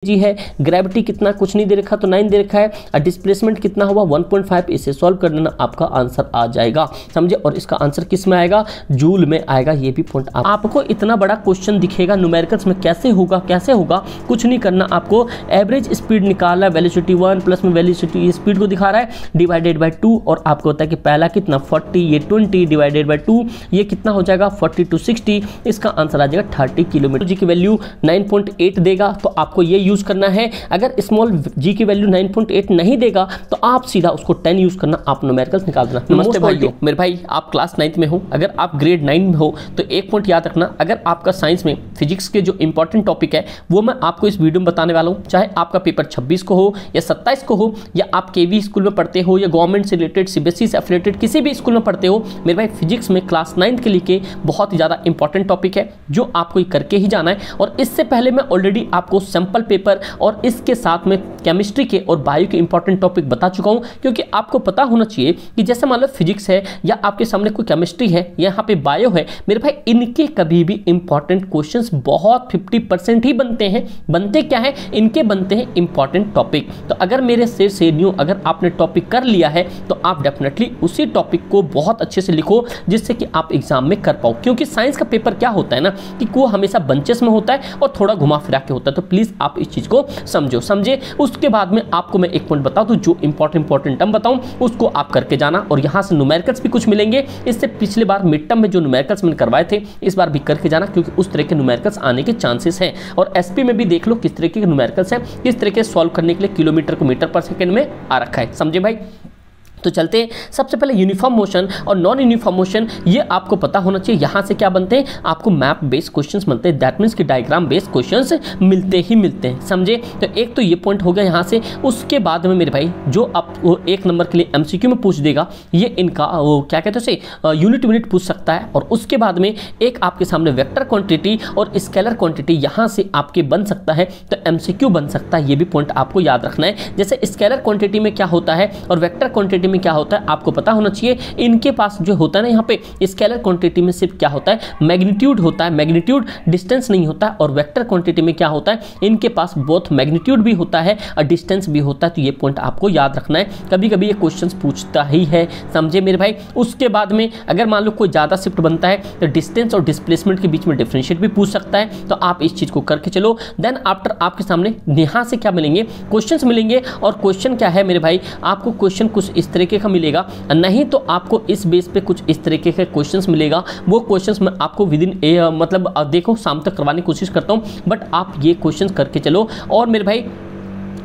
जी है, ग्रेविटी कितना कुछ नहीं दे रखा तो 9 दे रखा है, और डिस्प्लेसमेंट कितना हुआ 1.5। इसे सॉल्व कर लेना, आपका आंसर आ जाएगा, समझे। और इसका आंसर किस में आएगा, जूल में आएगा। ये भी पॉइंट आपको इतना बड़ा क्वेश्चन दिखेगा न्यूमेरिकल्स में, कैसे होगा कुछ नहीं करना, आपको एवरेज स्पीड निकालना है। वेलोसिटी 1 प्लस में वेलोसिटी स्पीड को दिखा रहा है डिवाइडेड बाय 2, और आपको होता है कि पहला कितना 40, ये 20 डिवाइडेड बाय 2, ये कितना हो जाएगा 40 to 60। इसका आंसर आ जाएगा 30 किलोमीटर। जी की वैल्यू 9.8 देगा तो आपको ये यूज करना है। अगर स्मॉल जी की वैल्यू 9.8 नहीं देगा तो आप सीधा उसको 10 यूज करना, आप न्यूमेरिकल्स निकाल देना। नमस्ते भाइयों, मेरे भाई आप क्लास 9th में हो, अगर आप ग्रेड 9 में हो तो एक पॉइंट याद रखना, अगर आपका साइंस में फिजिक्स के जो इंपॉर्टेंट टॉपिक है वो मैं आपको इस वीडियो में बताने वाला हूँ। चाहे आपका पेपर 26 को हो या 27 को हो, या आप केवी स्कूल में पढ़ते हो या गवर्नमेंट से रिलेटेड सीबीएसई से एफिलिएटेड किसी भी स्कूल में पढ़ते हो, मेरे भाई फिजिक्स में क्लास 9th के लिए बहुत ही ज़्यादा इंपॉर्टेंट टॉपिक है जो आपको करके ही जाना है। और इससे पहले मैं ऑलरेडी आपको सैंपल पेपर और इसके साथ में केमिस्ट्री के और बायो के इंपॉर्टेंट टॉपिक बता चुका हूं, क्योंकि आपको पता होना चाहिए कि जैसे मान लो फिजिक्स है या आपके सामने कोई केमिस्ट्री है या यहाँ पे बायो है, मेरे भाई इनके कभी भी इंपॉर्टेंट क्वेश्चंस बहुत 50% ही बनते हैं। बनते क्या है, इनके बनते हैं इंपॉर्टेंट टॉपिक। तो अगर मेरे से न्यू अगर आपने टॉपिक कर लिया है तो आप डेफिनेटली उसी टॉपिक को बहुत अच्छे से लिखो, जिससे कि आप एग्जाम में कर पाओ। क्योंकि साइंस का पेपर क्या होता है ना कि वो हमेशा बंचेस में होता है और थोड़ा घुमा फिरा के होता है। तो प्लीज आप इस चीज को समझे। उसके बाद में आपको मैं एक पॉइंट बताऊं, तो जो इंपॉर्टेंट टर्म बताऊं उसको आप करके जाना, और यहां से न्यूमेरिकल्स भी कुछ मिलेंगे। इससे पिछले बार मिड टर्म में जो न्यूमेरिकल्स मैंने करवाए थे इस बार भी करके जाना, क्योंकि उस तरह के न्यूमेरिकल्स आने के चांसेस हैं। और एसपी में भी देख लो किस तरह के न्यूमेरिकल्स हैं, किस तरह के सॉल्व करने के लिए किलोमीटर को मीटर पर सेकंड में आ रखा है, समझे भाई। तो चलते हैं, सबसे पहले यूनिफॉर्म मोशन और नॉन यूनिफॉर्म मोशन, ये आपको पता होना चाहिए। यहाँ से क्या बनते हैं, आपको मैप बेस्ड क्वेश्चंस मिलते हैं, दैट मीन्स कि डायग्राम बेस्ड क्वेश्चंस मिलते हैं, समझे। तो एक तो ये पॉइंट हो गया यहाँ से। उसके बाद में मेरे भाई जो आपको 1 नंबर के लिए एमसीक्यू में पूछ देगा, ये इनका वो क्या कहते हैं उसे यूनिट पूछ सकता है। और उसके बाद में एक आपके सामने वेक्टर क्वांटिटी और स्केलर क्वांटिटी यहाँ से आपके बन सकता है, तो एमसीक्यू बन सकता है। ये भी पॉइंट आपको याद रखना है। जैसे स्केलर क्वांटिटी में क्या होता है और वेक्टर क्वांटिटी में क्या होता है आपको पता होना चाहिए। इनके पास जो होता है ना, यहाँ पे स्केलर क्वांटिटी में सिर्फ क्या होता है, मैग्नीट्यूड होता है, मैग्नीट्यूड डिस्टेंस नहीं होता है। और वेक्टर क्वांटिटी में क्या होता है, इनके पास बोथ मैग्नीट्यूड भी होता है और डिस्टेंस भी होता है। तो ये पॉइंट आपको याद रखना है, कभी कभी ये क्वेश्चंस पूछता ही है, समझे मेरे भाई। उसके बाद में अगर मान लो कोई ज्यादा शिफ्ट बनता है तो डिस्टेंस और डिस्प्लेसमेंट के बीच में डिफरेंशिएट भी पूछ सकता है, तो आप इस चीज को करके चलो। देन आफ्टर आपके सामने यहाँ से क्या मिलेंगे, क्वेश्चंस मिलेंगे। और क्वेश्चन क्या है मेरे भाई, आपको क्वेश्चन कुछ इस तरीके का मिलेगा, नहीं तो आपको इस बेस पे कुछ इस तरीके के क्वेश्चंस मिलेगा। वो क्वेश्चंस मैं आपको विदिन मतलब देखो शाम तक करवाने की कोशिश करता हूं, बट आप ये क्वेश्चंस करके चलो। और मेरे भाई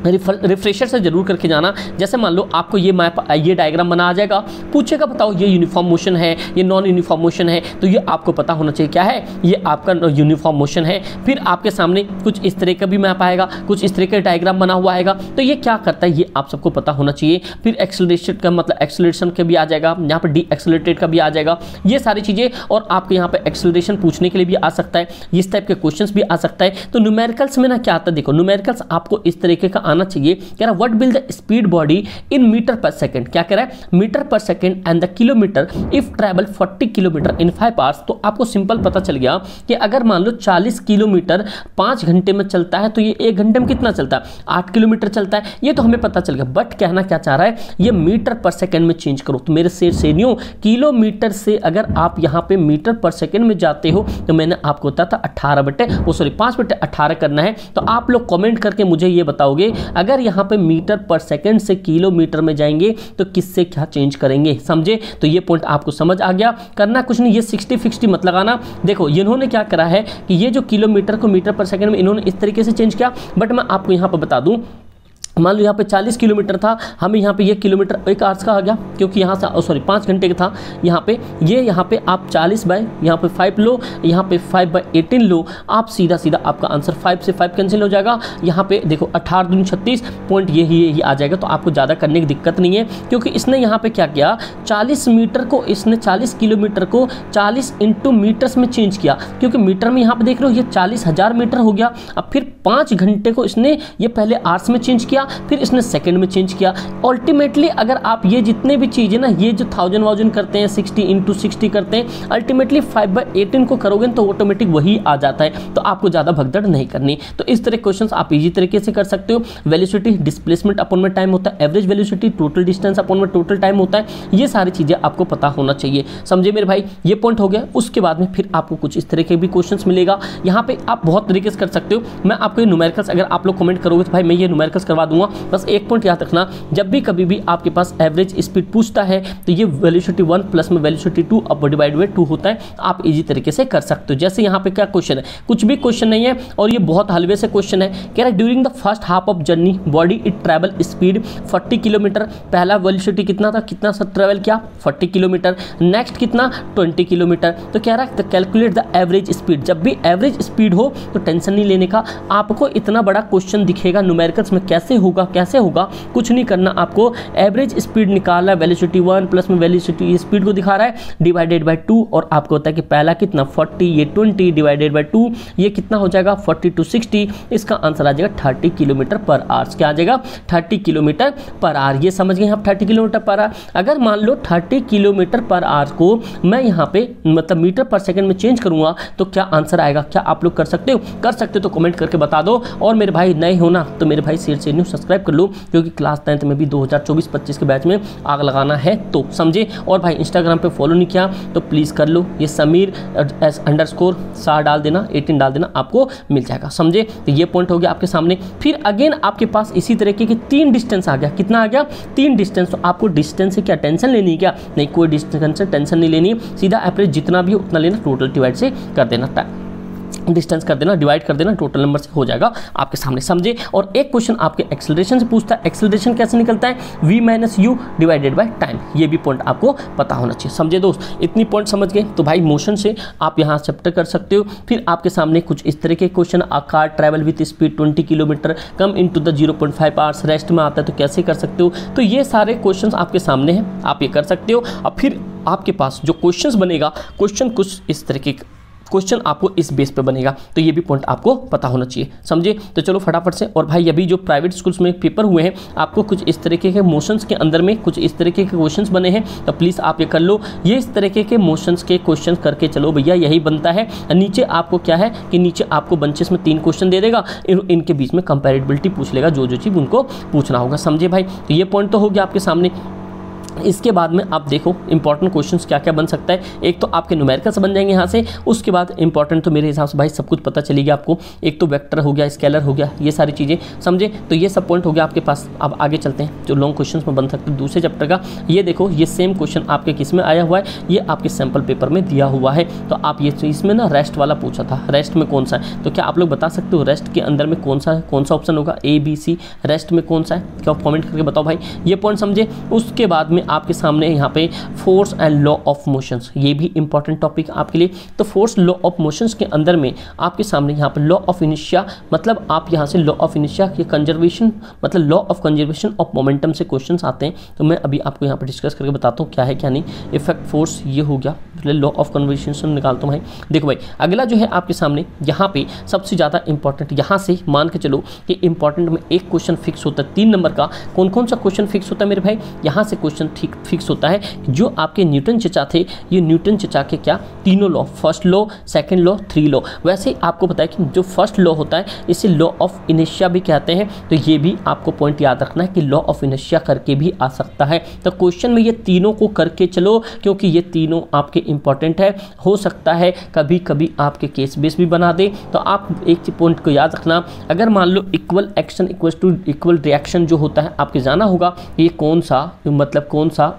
रिफ्रेशर से जरूर करके जाना। जैसे मान लो आपको ये मैप, ये डायग्राम बना आ जाएगा, पूछेगा बताओ ये यूनिफॉर्म मोशन है, ये नॉन यूनिफॉर्म मोशन है, तो ये आपको पता होना चाहिए क्या है, ये आपका यूनिफॉर्म मोशन है। फिर आपके सामने कुछ इस तरह का भी मैप आएगा, कुछ इस तरह का डायग्राम बना हुआ आएगा, तो ये क्या करता है ये आप सबको पता होना चाहिए। फिर एक्सेलरेशन का मतलब एक्सेलरेशन का भी आ जाएगा, यहाँ पर डी एक्सेलरेटेड का भी आ जाएगा, ये सारी चीज़ें। और आपके यहाँ पे एक्सेलरेशन पूछने के लिए भी आ सकता है, इस टाइप के क्वेश्चंस भी आ सकता है। तो न्यूमेरिकल्स में ना क्या आता है, देखो न्यूमेरिकल्स आपको इस तरीके का आना चाहिए। कह रहा what will the speed body in meter per second, क्या कह रहा है meter per second and the kilometer if travel 40 kilometer in 5 hours. तो आपको सिंपल पता चल गया कि अगर मान लो 40 किलोमीटर 5 घंटे में चलता है तो ये 1 घंटे में कितना चलता है, 8 किलोमीटर चलता है। ये तो हमें पता चल गया, बट कहना क्या चाह रहा है, ये मीटर पर सेकंड में चेंज करो। तो मेरे से न्यू किलोमीटर से अगर आप यहाँ पे मीटर पर सेकंड में जाते हो, तो मैंने आपको बताया था 5/18 करना है। तो आप लोग कमेंट करके मुझे ये बताओगे, अगर यहाँ पे मीटर पर सेकंड से किलोमीटर में जाएंगे तो किससे क्या चेंज करेंगे, समझे। तो ये पॉइंट आपको समझ आ गया। करना कुछ नहीं, ये 60-60 मत लगाना। देखो इन्होंने क्या करा है कि ये जो किलोमीटर को मीटर पर सेकंड में इन्होंने इस तरीके से चेंज किया, बट मैं आपको यहाँ पर बता दूं, मान लो यहाँ पे 40 किलोमीटर था, हमें यहाँ पे ये किलोमीटर 1 आवर्स का आ गया, क्योंकि यहाँ से 5 घंटे का था। यहाँ पे आप 40 बाय यहाँ पे 5 लो, यहाँ पे 5/18 लो, आप सीधा आपका आंसर 5 से 5 कैंसिल हो जाएगा। यहाँ पे देखो 18 दूनी 36 पॉइंट यही आ जाएगा। तो आपको ज़्यादा करने की दिक्कत नहीं है, क्योंकि इसने यहाँ पे क्या किया, 40 मीटर को इसने 40 किलोमीटर को 40 इंटू मीटर्स में चेंज किया, क्योंकि मीटर में यहाँ पे देख रहे हो ये 40,000 मीटर हो गया। अब फिर 5 घंटे को इसने ये पहले आवर्स में चेंज किया, फिर इसने सेकंड में चेंज किया। अल्टीमेटली अगर आप ये जितने भी चीज़ें ना, ये जो 1000 करते हैं 60 × 60 करते हैं, अल्टीमेटली 5/18 को करोगे तो ऑटोमेटिक वही आ जाता है, तो आपको ज़्यादा भगदड़ नहीं करनी। तो इस तरह क्वेश्चन आप इजी तरीके से कर सकते हो। वेलोसिटी डिस्प्लेसमेंट अपॉन में टाइम होता है, average velocity total distance upon में टोटल टाइम होता है, ये सारी चीज़ें आपको पता होना चाहिए। समझे मेरे भाई, ये पॉइंट हो गया। उसके बाद में फिर आपको कुछ इस तरह के भी क्वेश्चंस मिलेगा। यहाँ पे आप बहुत तरीके से कर सकते हो। मैं आपको ये न्यूमेरिकल्स, अगर आप लोग कमेंट करोगे तो भाई मैं ये न्यूमेरिकल्स करवा दूंगा। बस एक पॉइंट याद रखना, जब भी कभी भी आपके पास एवरेज स्पीड पूछता है तो ये वेलोसिटी 1 प्लस में वेलोसिटी 2 अब डिवाइड बाय 2 होता है। आप इजी तरीके से कर सकते हो। जैसे यहाँ पे क्या क्वेश्चन है, कुछ भी क्वेश्चन नहीं है और ये बहुत हलवे से क्वेश्चन है। कह रहा है during the first half of journey body it travel speed 40 kilometre. पहला वेलोसिटी कितना था, कितना सा ट्रैवल किया 40 किलोमीटर। नेक्स्ट कितना 20 किलोमीटर। तो कह रहा है कैलकुलेट द एवरेज स्पीड। जब भी एवरेज स्पीड हो तो टेंशन नहीं लेने का। आपको इतना बड़ा क्वेश्चन दिखेगा न्यूमेरिकल्स में, कैसे होगा कुछ नहीं करना, आपको एवरेज स्पीड निकालना है। वेलोसिटी 1 प्लस में वेलोसिटी स्पीड को दिखा रहा है डिवाइडेड बाय 2, और आपको होता है कि पहला कितना 40, ये 20 डिवाइडेड बाय 2, ये कितना हो जाएगा 40 to 60। इसका आंसर आ जाएगा 30 किलोमीटर पर आवर। क्या आ जाएगा 30 किलोमीटर पर आवर। ये समझ गए आप 30 किलोमीटर पर आवर। अगर मान लो 30 किलोमीटर पर आवर को मैं यहाँ पे मतलब मीटर पर सेकंड में चेंज करूंगा तो क्या आंसर आएगा। क्या आप लोग कर सकते हो? कर सकते हो तो कमेंट करके बता दो। और मेरे भाई नए हो ना तो मेरे भाई शेयर से न्यूज सब्सक्राइब कर लो, क्योंकि क्लास 9th में भी 2024-25 के बैच में आग लगाना है तो समझे। और भाई इंस्टाग्राम पे फॉलो नहीं किया तो प्लीज़ कर लो, ये समीर _SAR डाल देना, 18 डाल देना, आपको मिल जाएगा। समझे। तो ये पॉइंट हो गया आपके सामने। फिर अगेन आपके पास इसी तरीके के 3 डिस्टेंस आ गया। कितना आ गया 3 डिस्टेंस। तो आपको डिस्टेंस से क्या टेंशन लेनी है क्या? नहीं, कोई डिस्टेंस से टेंशन नहीं लेनी है। सीधा एवरेज जितना भी हो उतना लेना, टोटल डिवाइड से कर देना, डिस्टेंस कर देना, डिवाइड कर देना, टोटल नंबर से हो जाएगा आपके सामने। समझे। और एक क्वेश्चन आपके एक्सेलरेशन से पूछता है। एक्सेलरेशन कैसे निकलता है? v - u divided by time. ये भी पॉइंट आपको पता होना चाहिए। समझे दोस्त, इतनी पॉइंट समझ गए तो भाई मोशन से आप यहाँ चैप्टर कर सकते हो। फिर आपके सामने कुछ इस तरह के question, a car travel with speed 20 kilometer come into the 0.5 hours, rest में आता है तो कैसे कर सकते हो। तो ये सारे क्वेश्चन आपके सामने हैं, आप ये कर सकते हो। अब फिर आपके पास जो क्वेश्चन बनेगा, क्वेश्चन कुछ इस तरह के क्वेश्चन आपको इस बेस पे बनेगा। तो ये भी पॉइंट आपको पता होना चाहिए। समझे। तो चलो फटाफट से। और भाई अभी जो प्राइवेट स्कूल्स में पेपर हुए हैं, आपको कुछ इस तरीके के मोशंस के अंदर में कुछ इस तरीके के क्वेश्चंस बने हैं, तो प्लीज़ आप ये कर लो। ये इस तरीके के मोशंस के क्वेश्चन करके चलो भैया, यही बनता है। नीचे आपको क्या है कि नीचे आपको बंचेस में 3 क्वेश्चन दे देगा, इनके बीच में कंपेरेबिलिटी पूछ लेगा, जो चीज़ उनको पूछना होगा। समझे भाई। तो ये पॉइंट तो हो गया आपके सामने। इसके बाद में आप देखो इंपॉर्टेंट क्वेश्चंस क्या क्या बन सकता है। एक तो आपके न्यूमेरिकल्स बन जाएंगे यहाँ से। उसके बाद इंपॉर्टेंट तो मेरे हिसाब से भाई सब कुछ पता चलेगा आपको। एक तो वेक्टर हो गया, स्केलर हो गया, ये सारी चीज़ें। समझे। तो ये सब पॉइंट हो गया आपके पास। अब आगे चलते हैं जो लॉन्ग क्वेश्चंस में बन सकते हैं दूसरे चैप्टर का। ये देखो, ये सेम क्वेश्चन आपके किस में आया हुआ है, ये आपके सैम्पल पेपर में दिया हुआ है। तो आप ये इसमें ना रेस्ट वाला पूछा था, रेस्ट में कौन सा है। तो क्या आप लोग बता सकते हो रेस्ट के अंदर में कौन सा ऑप्शन होगा, A B C, रेस्ट में कौन सा है? क्या कॉमेंट करके बताओ भाई। ये पॉइंट समझे। उसके बाद में आपके सामने यहाँ पे force and law of motions, ये भी इंपॉर्टेंट टॉपिक आपके लिए। तो फोर्स लॉ ऑफ मोशंस के अंदर में आपके सामने यहाँ पे लॉ ऑफ इनर्शिया, मतलब आप यहाँ से लॉ ऑफ इनर्शिया के कंजर्वेशन, मतलब law of conservation of momentum से क्वेश्चंस आते हैं। तो मैं अभी आपको यहाँ पे डिस्कस करके बताता हूँ क्या है क्या नहीं। इफेक्ट फोर्स ये हो गया, लॉ ऑफ कंजर्वेशन निकालता हूँ भाई। देखो भाई, अगला जो है आपके सामने यहाँ पे सबसे ज़्यादा इंपॉर्टेंट, यहाँ से मान के चलो कि इंपॉर्टेंट में एक क्वेश्चन फिक्स होता है 3 नंबर का। कौन सा क्वेश्चन फिक्स होता है मेरे भाई? यहाँ से क्वेश्चन ठीक फिक्स होता है जो आपके न्यूटन चचा थे। ये न्यूटन चचा के क्या तीनों law, first law, second law, 3 law. वैसे आपको पता है कि जो फर्स्ट लॉ होता है इसे लॉ ऑफ इनर्शिया भी कहते हैं। तो ये भी आपको पॉइंट याद रखना है कि लॉ ऑफ इनर्शिया करके भी आ सकता है। तो क्वेश्चन में ये तीनों को करके चलो, क्योंकि ये तीनों आपके इंपॉर्टेंट है। हो सकता है कभी कभी आपके केस बेस भी बना दे। तो आप एक पॉइंट को याद रखना, अगर मान लो equal action equals to equal reaction जो होता है, आपके जाना होगा ये कौन सा, मतलब कौन सा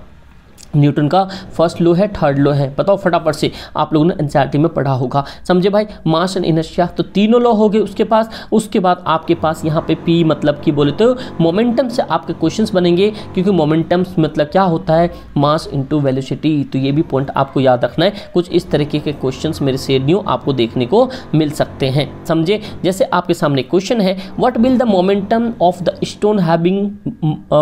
न्यूटन का फर्स्ट लॉ है, थर्ड लॉ है। बताओ फटाफट से, आप लोगों ने एनसीईआरटी में पढ़ा होगा। समझे भाई। मास एंड इनर्शिया, तो तीनों लॉ हो गए उसके पास। उसके बाद आपके पास यहाँ पे पी मतलब कि बोले तो मोमेंटम से आपके क्वेश्चंस बनेंगे, क्योंकि मोमेंटम मतलब क्या होता है, मास इनटू वेलोसिटी। तो ये भी पॉइंट आपको याद रखना है। कुछ इस तरीके के क्वेश्चंस मेरे से न्यू आपको देखने को मिल सकते हैं। समझे। जैसे आपके सामने क्वेश्चन है, what will the momentum of the stone having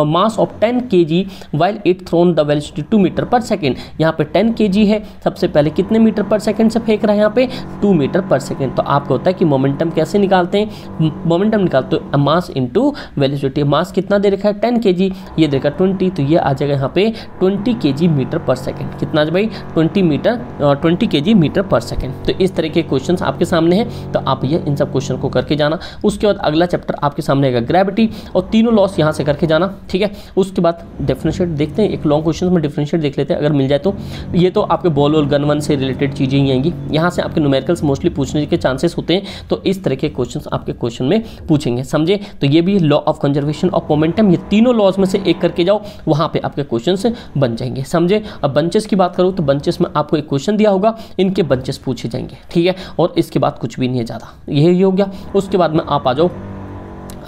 mass of 10 kg while it thrown the velocity 2 meter per second. यहाँ पे 10 kg है, सबसे पहले कितने मीटर पर सेकेंड से फेंक रहा है, यहाँ पे 2 मीटर पर सेकेंड। तो आपको होता है कि मोमेंटम कैसे निकालते हैं, मोमेंटम निकालते हो मास इंटू वेलोसिटी। मास कितना दे रखा है 10 kg, ये दे रखा 20, तो ये आ जाएगा यहाँ पे 20 kg मीटर पर सेकेंड। कितना भाई 20 kg मीटर पर सेकेंड। तो इस तरह के क्वेश्चंस आपके सामने हैं, तो आप ये इन सब क्वेश्चन को करके जाना। उसके बाद अगला चैप्टर आपके सामने आएगा ग्रेविटी, और तीनों लॉस यहाँ से करके जाना, ठीक है। उसके बाद डिफरेंशिएट देखते हैं, एक लॉन्ग क्वेश्चन में डिफरेंशिएट देख लेते हैं अगर मिल जाए तो। ये तो आपके बॉल और गन वन से रिलेटेड चीज़ें ही आएंगी, यहाँ से आपके न्यूमेरिकल्स मोस्टली पूछने के चांसेस होते हैं, तो इस तरह के क्वेश्चंस आपके क्वेश्चन में पूछेंगे, समझे। तो ये भी law of conservation of momentum, ये तीनों लॉज में से एक करके जाओ, वहाँ पे आपके क्वेश्चंस बन जाएंगे, समझे। अब बंचेस की बात करूँ तो बंचेस में आपको एक क्वेश्चन दिया होगा, इनके बंचेस पूछे जाएंगे, ठीक है। और इसके बाद कुछ भी नहीं है ज़्यादा, यही हो गया। उसके बाद में आप आ जाओ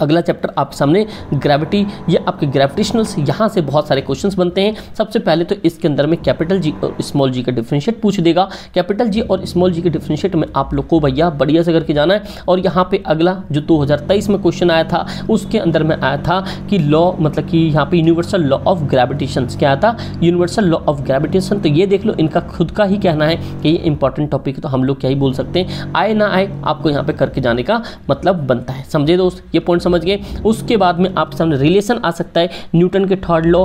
अगला चैप्टर आपके सामने ग्रेविटी, ये आपके ग्रेविटेशनल्स, यहाँ से बहुत सारे क्वेश्चंस बनते हैं। सबसे पहले तो इसके अंदर में कैपिटल जी और स्मॉल जी का डिफरेंशिएट पूछ देगा। कैपिटल जी और स्मॉल जी के डिफरेंशिएट में आप लोग को भैया बढ़िया से करके जाना है। और यहाँ पे अगला जो 2023 में क्वेश्चन आया था, उसके अंदर में आया था कि लॉ, मतलब कि यहाँ पे यूनिवर्सल लॉ ऑफ ग्रेविटेशन, क्या आया था, यूनिवर्सल लॉ ऑफ ग्रेविटेशन। तो ये देख लो, इनका खुद का ही कहना है कि ये इंपॉर्टेंट टॉपिक है, तो हम लोग क्या ही बोल सकते हैं, आए ना आए आपको यहाँ पे करके जाने का मतलब बनता है, समझे दोस्त, ये पॉइंट समझ गए। उसके बाद में आप सामने रिलेशन आ सकता है, न्यूटन के third law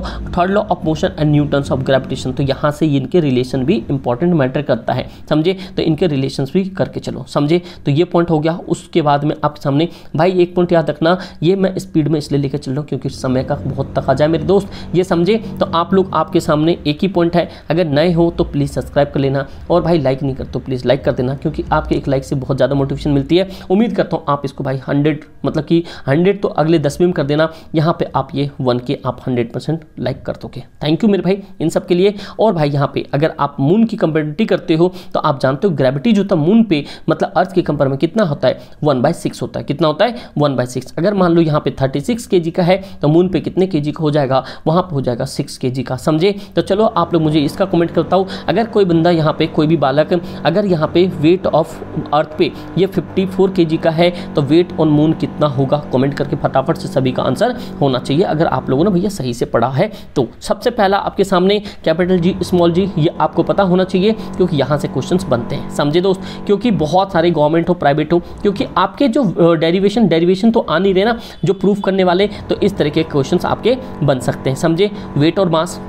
of motion and Newton's of gravitation. तो यहाँ से इनके रिलेशन भी इंपॉर्टेंट मैटर करता है, समझे। तो इनके रिलेशंस भी करके चलो, समझे। तो ये पॉइंट हो गया। उसके बाद में आप सामने भाई एक पॉइंट याद रखना, ये मैं स्पीड में इसलिए लेकर चल रहा हूँ क्योंकि समय का बहुत तकाजा है मेरे दोस्त, ये समझे। तो आप लोग, आपके सामने एक ही पॉइंट है, अगर नए हो तो प्लीज़ सब्सक्राइब कर लेना, और भाई लाइक नहीं कर तो प्लीज़ लाइक कर देना, क्योंकि आपके एक लाइक से बहुत ज़्यादा मोटिवेशन मिलती है। उम्मीद करता हूँ आप इसको भाई 100, मतलब कि 100 तो अगले 10 में कर देना। यहाँ पे आप ये 1 के आप 100% लाइक कर दोगे। थैंक यू मेरे भाई इन सब के लिए। और भाई यहाँ पे अगर आप मून की कंपेरिटी करते हो तो आप जानते हो ग्रेविटी जो था मून पे, मतलब अर्थ के कंपेयर में कितना होता है, 1/6 होता है। कितना होता है, 1/6। अगर मान लो यहाँ पे 36 kg का है तो मून पे कितने kg का हो जाएगा, वहाँ पे हो जाएगा 6 kg का, समझे। तो चलो आप लोग मुझे इसका कमेंट करता हूँ, अगर कोई बंदा यहाँ पे, कोई भी बालक अगर यहाँ पे वेट ऑफ अर्थ पे ये 54 kg का है तो वेट ऑन मून कितना होगा, कमेंट करके फटाफट से सभी का आंसर होना चाहिए, अगर आप लोगों ने भैया सही से पढ़ा है तो। सबसे पहला आपके सामने कैपिटल जी स्मॉल जी, ये आपको पता होना चाहिए क्योंकि यहाँ से क्वेश्चंस बनते हैं, समझे दोस्त। क्योंकि बहुत सारे गवर्नमेंट हो प्राइवेट हो, क्योंकि आपके जो डेरिवेशन तो आ नहीं रहे ना जो प्रूफ करने वाले, तो इस तरह के क्वेश्चंस आपके बन सकते हैं, समझे। वेट और मास,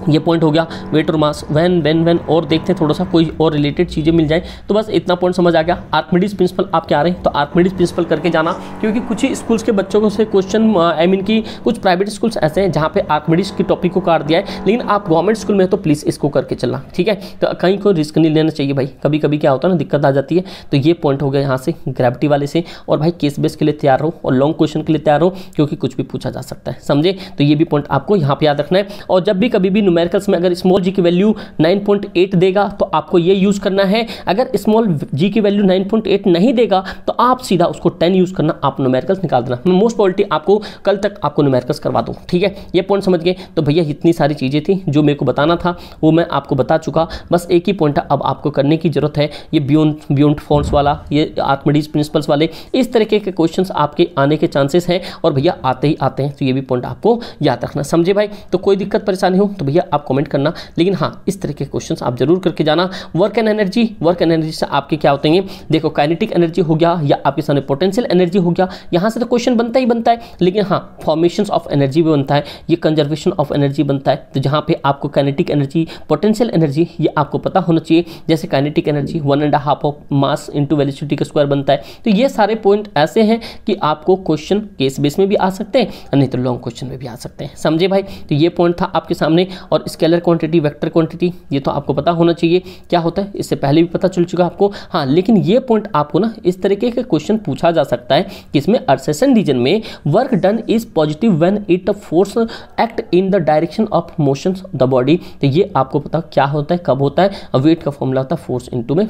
ये पॉइंट हो गया, वेट और मास, व्हेन और देखते हैं थोड़ा सा कोई और रिलेटेड चीज़ें मिल जाए, तो बस इतना पॉइंट समझ आ गया। आर्किमिडीज प्रिंसिपल आपके आ रहे हैं तो आर्किमिडीज प्रिंसिपल करके जाना, क्योंकि कुछ ही स्कूल्स के बच्चों को से क्वेश्चन, आई मीन की कुछ प्राइवेट स्कूल्स ऐसे हैं जहाँ पे आर्किमिडीज की टॉपिक को काट दिया है, लेकिन आप गवर्नमेंट स्कूल में तो प्लीज़ इसको करके चलना, ठीक है। तो कहीं कोई रिस्क नहीं लेना चाहिए भाई, कभी कभी क्या होता है ना, दिक्कत आ जाती है। तो ये पॉइंट हो गया यहाँ से ग्रेविटी वाले से। और भाई केस बेस के लिए तैयार रहो और लॉन्ग क्वेश्चन के लिए तैयार हो, क्योंकि कुछ भी पूछा जा सकता है, समझे। तो ये भी पॉइंट आपको यहाँ पे याद रखना है। और जब भी कभी भी न्यूमेरिकल्स में अगर स्मॉल जी की वैल्यू 9.8 देगा तो आपको ये यूज करना है, अगर स्मॉल जी की वैल्यू 9.8 नहीं देगा तो आप सीधा उसको 10 यूज करना, आप न्यूमेरिकल्स निकाल देना। मैं मोस्ट प्रोबेबिलिटी आपको कल तक आपको न्यूमेरिकल्स करवा दूं, ठीक है। ये पॉइंट समझ गए। तो भैया इतनी सारी चीजें थी जो मेरे को बताना था, वो मैं आपको बता चुका। बस एक ही पॉइंट अब आपको करने की जरूरत है, ये बियॉन्ड फोर्स वाला, ये आर्किमिडीज प्रिंसिपल्स वाले, इस तरीके के क्वेश्चंस आपके आने के चांसेस हैं, और भैया आते ही आते हैं। तो ये भी पॉइंट आपको याद रखना, समझे भाई। तो कोई दिक्कत परेशानी हो तो भैया आप कमेंट करना, लेकिन हाँ इस तरह के क्वेश्चंस आप जरूर करके जाना। वर्क एंड एनर्जी से आपके क्या होते हैं, देखो काइनेटिक एनर्जी हो गया या आपके सामने पोटेंशियल एनर्जी हो गया, यहाँ से तो क्वेश्चन बनता ही बनता है, लेकिन हाँ फॉर्मेशंस ऑफ एनर्जी भी बनता है, ये कंजर्वेशन ऑफ एनर्जी बनता है। तो जहाँ पे आपको काइनेटिक एनर्जी, पोटेंशियल एनर्जी, ये आपको पता होना चाहिए। जैसे kinetic energy 1.5 of mass into velocity का स्क्वायर बनता है। तो ये सारे पॉइंट ऐसे हैं कि आपको क्वेश्चन केस बेस में भी आ सकते हैं, नहीं तो लॉन्ग क्वेश्चन में भी आ सकते हैं, समझे भाई। तो ये पॉइंट था आपके सामने। और स्केलर क्वांटिटी, वेक्टर क्वांटिटी, ये तो आपको पता होना चाहिए क्या होता है, इससे पहले भी पता चल चुका आपको। हाँ लेकिन ये पॉइंट आपको ना इस तरीके के क्वेश्चन पूछा जा सकता है कि इसमें अर्सेशन रीजन में work done is positive when it force act in the direction of motion the body. तो ये आपको पता क्या होता है, कब होता है। वेट का फॉर्मूला होता है फोर्स इनटू में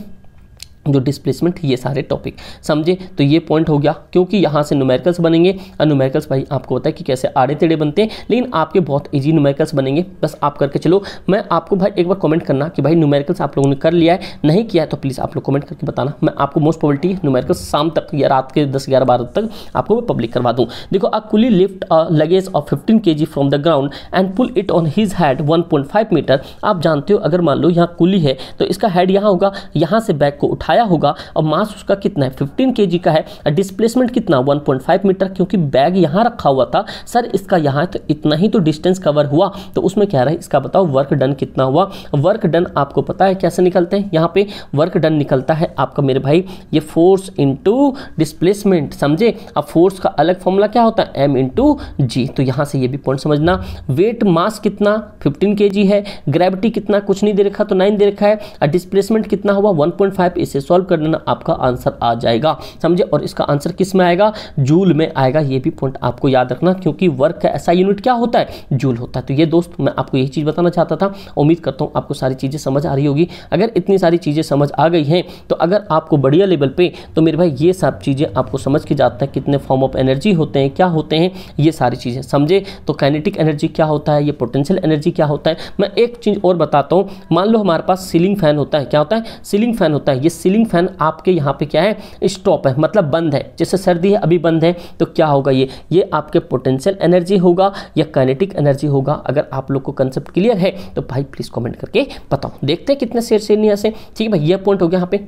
जो डिस्प्लेसमेंट, ये सारे टॉपिक समझे। तो ये पॉइंट हो गया, क्योंकि यहाँ से न्यूमेरिकल्स बनेंगे और न्यूमेरिकल्स भाई आपको पता है कि कैसे आड़े टेढ़े बनते हैं, लेकिन आपके बहुत इजी न्यूमेरिकल्स बनेंगे, बस आप करके चलो। मैं आपको भाई एक बार कमेंट करना कि भाई न्यूमेरिकल्स आप लोगों ने कर लिया है, नहीं किया है तो प्लीज़ आप लोग कमेंट करके बताना। मैं आपको मोस्ट प्रोबेबिलिटी न्यूमेरिकल्स शाम तक या रात के 10, 11, 12 तक आपको मैं पब्लिक करवा दूँ। देखो, a coolie lift a luggage of 15 kg from the ground and pull it on his head 1.5 metre. आप जानते हो अगर मान लो यहाँ कुली है तो इसका हेड यहाँ होगा, यहाँ से बैग को उठाया होगा और मास उसका कितना है 15 kg का है, डिस्प्लेसमेंट कितना 1.5 मीटर, क्योंकि बैग यहाँ रखा हुआ था सर, इसका यहाँ है तो इतना ही तो डिस्टेंस कवर हुआ। तो उसमें क्या रहा है, इसका बताओ वर्क डन कितना हुआ। वर्क डन आपको पता है कैसे निकलते हैं, यहाँ पे वर्क डन निकलता है आपका मेरे भाई ये फोर्स इनटू डिस्प्लेसमेंट, समझे। अब फोर्स का अलग फॉर्मूला क्या होता है, m इनटू जी। तो यहाँ से ये भी पॉइंट समझना। वेट मास कितना 15 kg है, ग्रेविटी कितना कुछ नहीं दे रखा तो 9 दे रखा है, और डिस्प्लेसमेंट कितना हुआ 1.5। इसे सॉल्व कर देना, आपका आंसर आ जाएगा, समझे। और इसका आंसर किस में आएगा, जूल में आएगा। ये भी पॉइंट आपको याद रखना, क्योंकि वर्क का ऐसा यूनिट क्या होता है, जूल होता है। तो ये दोस्त मैं आपको यही चीज़ बताना चाहता था। उम्मीद करता हूँ आपको सारी चीज़ें समझ आ रही होगी। अगर इतनी सारी चीज़ें समझ आ गई हैं तो अगर आपको बढ़िया लेवल पे, तो मेरे भाई ये सब चीज़ें आपको समझ के जाता है, कितने फॉर्म ऑफ एनर्जी होते हैं, क्या होते हैं, ये सारी चीज़ें समझे। तो काइनेटिक एनर्जी क्या होता है, ये पोटेंशियल एनर्जी क्या होता है। मैं एक चीज़ और बताता हूँ, मान लो हमारे पास सीलिंग फैन होता है, क्या होता है, सीलिंग फैन होता है। ये सीलिंग फैन आपके यहाँ पे क्या है, स्टॉप है, मतलब बंद है। जैसे सर्दी है अभी बंद है, तो क्या होगा, ये आपके पोटेंशियल एनर्जी होगा या काइनेटिक एनर्जी होगा। अगर आप लोग को कंसेप्ट क्लियर है तो भाई प्लीज़ कमेंट करके बताओ, देखते हैं कितने शेयर नहीं ऐसे। ठीक है भाई, ये पॉइंट हो गया यहाँ पे।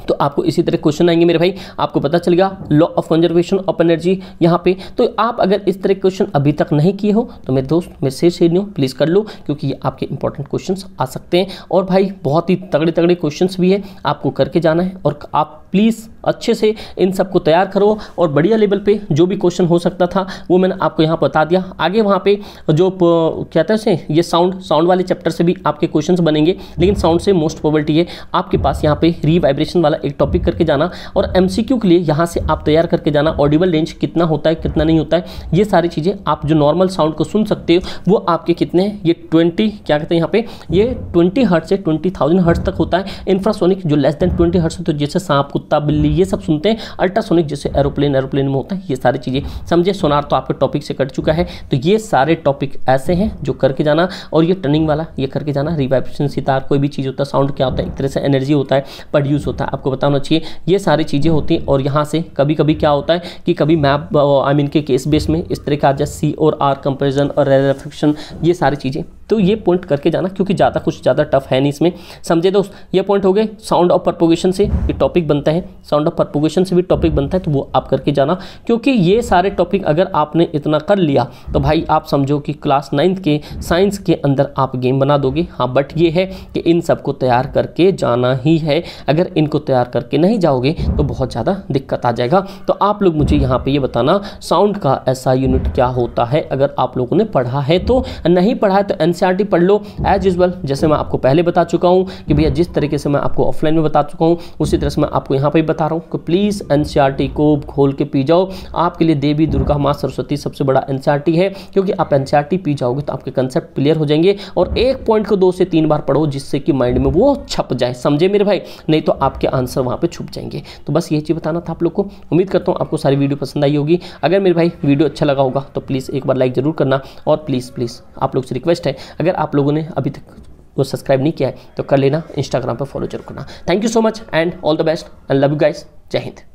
तो आपको इसी तरह क्वेश्चन आएंगे मेरे भाई, आपको पता चल गया law of conservation of energy यहाँ पे। तो आप अगर इस तरह क्वेश्चन अभी तक नहीं किए हो तो मेरे दोस्त मेरे से नहीं हो, प्लीज़ कर लो, क्योंकि ये आपके इंपॉर्टेंट क्वेश्चंस आ सकते हैं। और भाई बहुत ही तगड़े तगड़े क्वेश्चंस भी है, आपको करके जाना है। और आप प्लीज़ अच्छे से इन सबको तैयार करो, और बढ़िया लेवल पे जो भी क्वेश्चन हो सकता था वो मैंने आपको यहाँ बता दिया। आगे वहाँ पे जो कहते हैं ये साउंड वाले चैप्टर से भी आपके क्वेश्चंस बनेंगे, लेकिन साउंड से मोस्ट प्रोबेबिलिटी है आपके पास यहाँ पे रीवाइब्रेशन वाला एक टॉपिक करके जाना, और एमसीक्यू के लिए यहाँ से आप तैयार करके जाना। ऑडिबल रेंज कितना होता है, कितना नहीं होता है, ये सारी चीज़ें आप जो नॉर्मल साउंड को सुन सकते हो वो आपके कितने हैं, ये 20 क्या कहते हैं यहाँ पे, ये 20 हर्ट्ज से 20,000 हर्ट्ज तक होता है। इंफ्रासोनिक जो लेस देन 20 हर्ट्ज, तो जैसे सांप कुत्ता बिल्ली ये सब सुनते हैं। अल्ट्रासोनिक जैसे एरोप्लेन में होता है, ये सारी चीज़ें समझे। सोनार तो आपके टॉपिक से कट चुका है। तो ये सारे टॉपिक ऐसे हैं जो करके जाना, और ये टर्निंग वाला ये करके जाना। रिवाइब्रेशन सितार कोई भी चीज़ होता है, साउंड क्या होता है, एक तरह से एनर्जी होता है, प्रोड्यूस होता है, आपको बताना चाहिए। ये सारी चीज़ें होती हैं। और यहाँ से कभी कभी क्या होता है कि कभी मैप के केस बेस में इस तरह का आ जाए, सी और आर कंपेरिजन और रेफ्लेक्शन, ये सारी चीज़ें। तो ये पॉइंट करके जाना, क्योंकि कुछ ज़्यादा टफ है नहीं इसमें, समझे दोस्त। ये पॉइंट हो गए। साउंड ऑफ प्रोपोगेशन से ये टॉपिक बनता है, साउंड ऑफ प्रोपोगेशन से भी टॉपिक बनता है, तो वो आप करके जाना। क्योंकि ये सारे टॉपिक अगर आपने इतना कर लिया तो भाई आप समझो कि क्लास 9th के साइंस के अंदर आप गेम बना दोगे। हाँ, बट ये है कि इन सबको तैयार करके जाना ही है। अगर इनको तैयार करके नहीं जाओगे तो बहुत ज़्यादा दिक्कत आ जाएगा। तो आप लोग मुझे यहाँ पे ये बताना, साउंड का ऐसा यूनिट क्या होता है, अगर आप लोगों ने पढ़ा है तो, नहीं पढ़ा है तो एनसीईआरटी पढ़ लो एज यूजुअल। जैसे मैं आपको पहले बता चुका हूँ कि भैया जिस तरीके से मैं आपको ऑफलाइन में बता चुका हूँ, उसी तरह से मैं आपको यहाँ पे बता रहा हूँ कि प्लीज़ एनसीईआरटी को खोल के पी जाओ। आपके लिए देवी दुर्गा माँ सरस्वती सबसे बड़ा एनसीईआरटी है, क्योंकि आप एनसीईआरटी पी जाओगे तो आपके कंसेप्ट क्लियर हो जाएंगे। और एक पॉइंट को 2 से 3 बार पढ़ो, जिससे कि माइंड में वो छप जाए, समझे मेरे भाई, नहीं तो आपके आंसर वहाँ पे छुप जाएंगे। तो बस ये चीज़ बताना था आप लोग को। उम्मीद करता हूँ आपको सारी वीडियो पसंद आई होगी। अगर मेरे भाई वीडियो अच्छा लगा होगा तो प्लीज़ एक बार लाइक जरूर करना, और प्लीज़ आप लोग से रिक्वेस्ट है, अगर आप लोगों ने अभी तक वो सब्सक्राइब नहीं किया है तो कर लेना, इंस्टाग्राम पर फॉलो जरूर करना। Thank you so much and all the best and love you guys. जय हिंद।